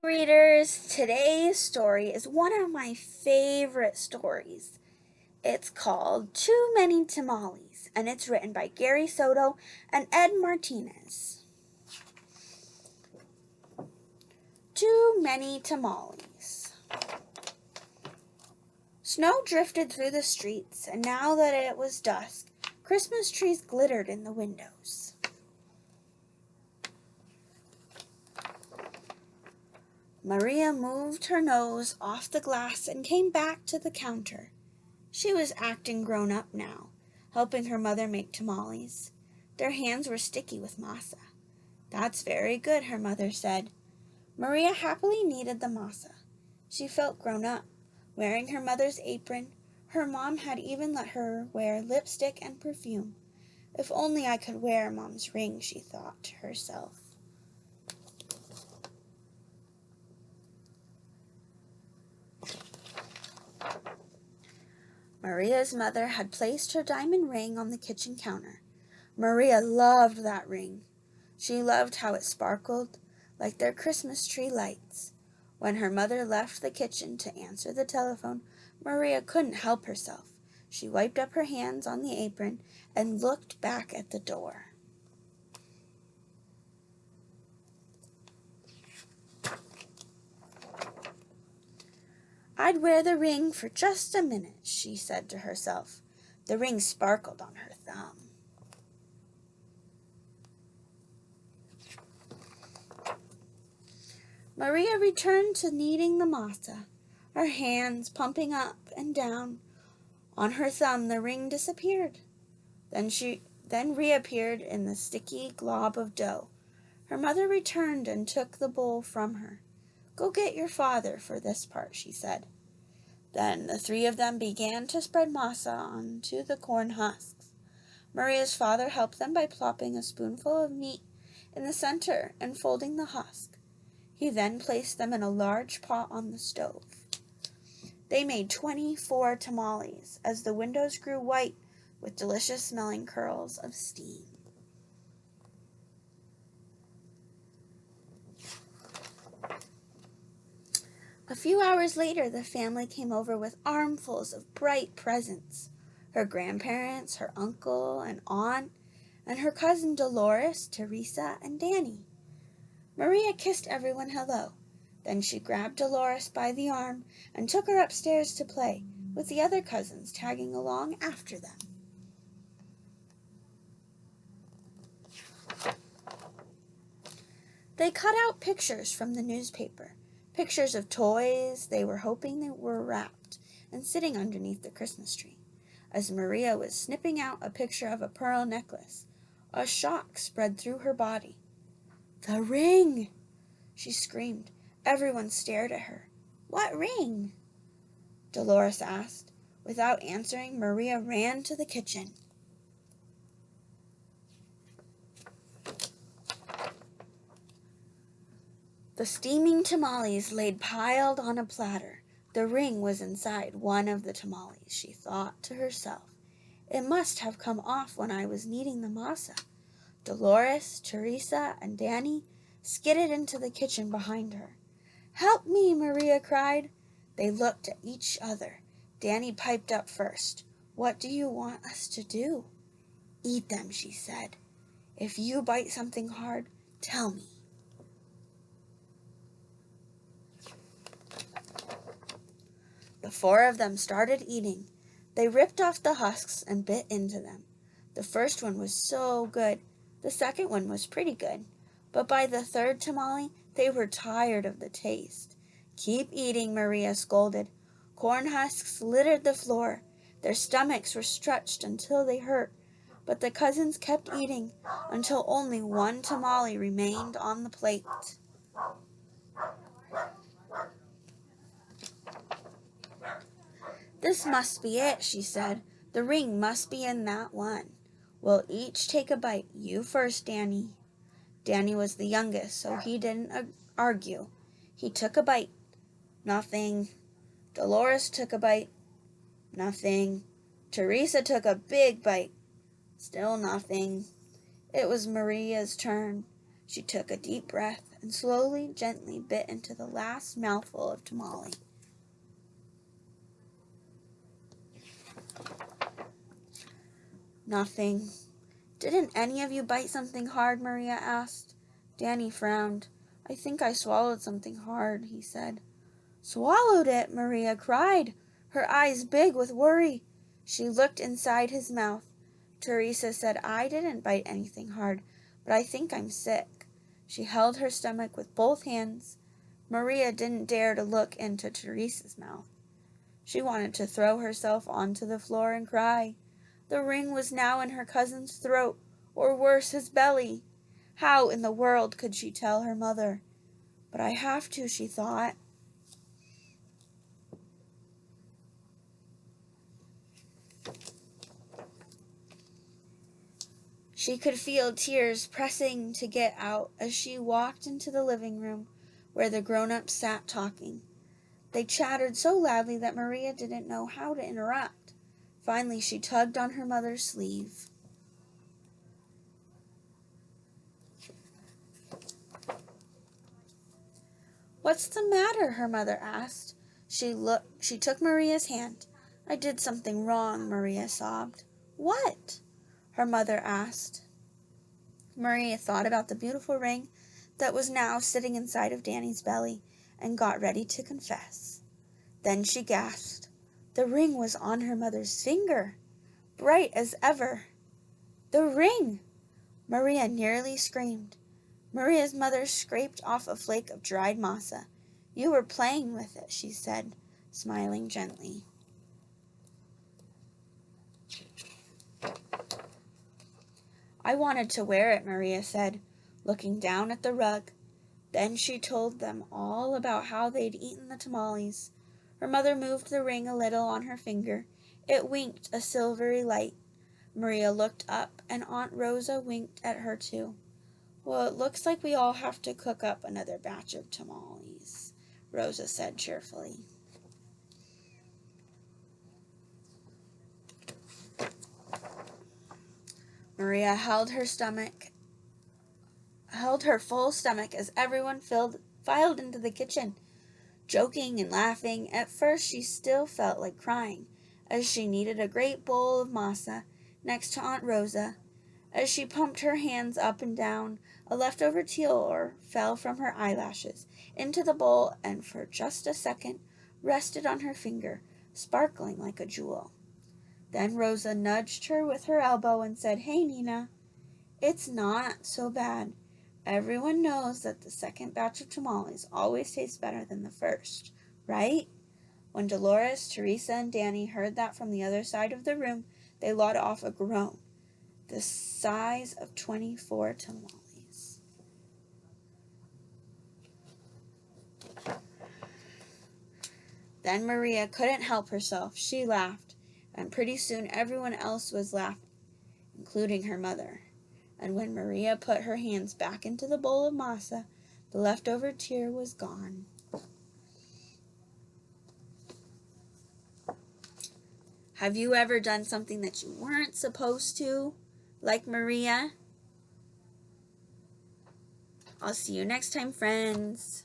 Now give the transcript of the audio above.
Readers, today's story is one of my favorite stories. It's called Too Many Tamales, and it's written by Gary Soto and Ed Martinez. Too Many Tamales. Snow drifted through the streets, and now that it was dusk, Christmas trees glittered in the windows. Maria moved her nose off the glass and came back to the counter. She was acting grown up now, helping her mother make tamales. Their hands were sticky with masa. "That's very good," her mother said. Maria happily kneaded the masa. She felt grown up, wearing her mother's apron. Her mom had even let her wear lipstick and perfume. If only I could wear Mom's ring, she thought to herself. Maria's mother had placed her diamond ring on the kitchen counter. Maria loved that ring. She loved how it sparkled like their Christmas tree lights. When her mother left the kitchen to answer the telephone, Maria couldn't help herself. She wiped up her hands on the apron and looked back at the door. "I'd wear the ring for just a minute," she said to herself. The ring sparkled on her thumb. Maria returned to kneading the masa, her hands pumping up and down. On her thumb the ring disappeared. Then reappeared in the sticky glob of dough. Her mother returned and took the bowl from her. "Go get your father for this part," she said. Then the three of them began to spread masa onto the corn husks. Maria's father helped them by plopping a spoonful of meat in the center and folding the husk. He then placed them in a large pot on the stove. They made 24 tamales as the windows grew white with delicious smelling curls of steam. A few hours later, the family came over with armfuls of bright presents. Her grandparents, her uncle and aunt, and her cousin Dolores, Teresa, and Danny. Maria kissed everyone hello. Then she grabbed Dolores by the arm and took her upstairs to play, with the other cousins tagging along after them. They cut out pictures from the newspaper, pictures of toys they were hoping they were wrapped and sitting underneath the Christmas tree. As Maria was snipping out a picture of a pearl necklace, a shock spread through her body. "The ring!" she screamed. Everyone stared at her. "What ring?" Dolores asked. Without answering, Maria ran to the kitchen. The steaming tamales laid piled on a platter. The ring was inside one of the tamales, she thought to herself. It must have come off when I was kneading the masa. Dolores, Teresa, and Danny skidded into the kitchen behind her. "Help me!" Maria cried. They looked at each other. Danny piped up first. "What do you want us to do?" "Eat them," she said. "If you bite something hard, tell me." The four of them started eating. They ripped off the husks and bit into them. The first one was so good. The second one was pretty good. But by the third tamale, they were tired of the taste. "Keep eating," Maria scolded. Corn husks littered the floor. Their stomachs were stretched until they hurt. But the cousins kept eating until only one tamale remained on the plate. "This must be it," she said. "The ring must be in that one. We'll each take a bite. You first, Danny." Danny was the youngest, so he didn't argue. He took a bite. Nothing. Dolores took a bite. Nothing. Teresa took a big bite. Still nothing. It was Maria's turn. She took a deep breath and slowly, gently bit into the last mouthful of tamale. Nothing. Didn't any of you bite something hard? Maria asked. Danny frowned. I think I swallowed something hard, he said. Swallowed it? Maria cried, her eyes big with worry. She looked inside his mouth. Teresa said, I didn't bite anything hard, but I think I'm sick. She held her stomach with both hands. Maria didn't dare to look into Teresa's mouth. She wanted to throw herself onto the floor and cry. The ring was now in her cousin's throat, or worse, his belly. How in the world could she tell her mother? But I have to, she thought. She could feel tears pressing to get out as she walked into the living room where the grown-ups sat talking. They chattered so loudly that Maria didn't know how to interrupt. Finally, she tugged on her mother's sleeve. What's the matter? Her mother asked. She took Maria's hand. I did something wrong, Maria sobbed. What? Her mother asked. Maria thought about the beautiful ring that was now sitting inside of Danny's belly and got ready to confess. Then she gasped. The ring was on her mother's finger, bright as ever. The ring! Maria nearly screamed. Maria's mother scraped off a flake of dried masa. You were playing with it, she said, smiling gently. I wanted to wear it, Maria said, looking down at the rug. Then she told them all about how they'd eaten the tamales. Her mother moved the ring a little on her finger. It winked a silvery light. Maria looked up, and Aunt Rosa winked at her too. Well, it looks like we all have to cook up another batch of tamales, Rosa said cheerfully. Maria held her full stomach as everyone filed into the kitchen, joking and laughing. At first she still felt like crying, as she kneaded a great bowl of masa next to Aunt Rosa. As she pumped her hands up and down, a leftover tear fell from her eyelashes into the bowl and for just a second rested on her finger, sparkling like a jewel. Then Rosa nudged her with her elbow and said, Hey, Nina, it's not so bad. Everyone knows that the second batch of tamales always tastes better than the first, right? When Dolores, Teresa, and Danny heard that from the other side of the room, they let off a groan, the size of 24 tamales. Then Maria couldn't help herself. She laughed, and pretty soon everyone else was laughing, including her mother. And when Maria put her hands back into the bowl of masa, the leftover tear was gone. Have you ever done something that you weren't supposed to, like Maria? I'll see you next time, friends.